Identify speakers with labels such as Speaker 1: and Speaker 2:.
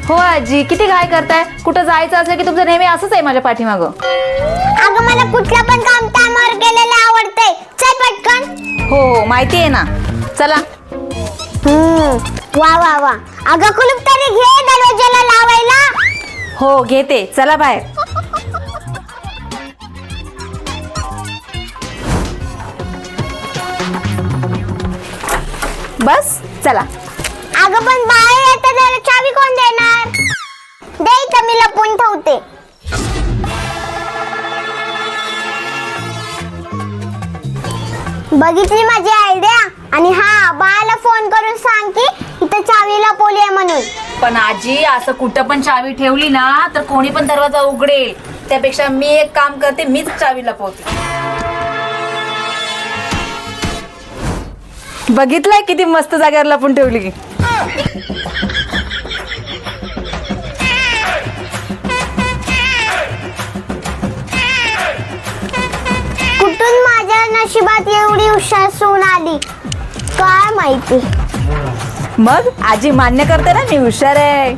Speaker 1: हो आजी, किती घाई करताय? कुठं जायचं असलं की तुमचं नेहमी असंच आहे माझ्या पाठीमागं.
Speaker 2: अगं मला कुठलं पण काम टायमावर केलेलं आवडतंय. चल पटकन.
Speaker 1: हो हो माहिती आहे ना. चला.
Speaker 2: वा वा वा. अगं कुलूप तरी घे दरवाजाला लावायला.
Speaker 1: हो घेते, चला बाहेर. बस चला.
Speaker 2: अगं पण बाहेर येताना चावी कोण देणार? दे इथं मी लपून ठेवते. बघितली माझी आयडिया. आणि हा बाळाला फोन करून सांग की इथं चावी लपवली म्हणून.
Speaker 1: पण आजी, असं कुठं पण चावी ठेवली ना तर कोणी पण दरवाजा उघडेल. त्यापेक्षा मी एक काम करते, मीच चावी लपवते. बघितलंय किती मस्त जागेवर लपून ठेवली.
Speaker 2: कुठून माझ्या नशिबात एवढी हुशार सून आली काय माहिती.
Speaker 1: मग आजी मान्य करते ना मी हुशार आहे.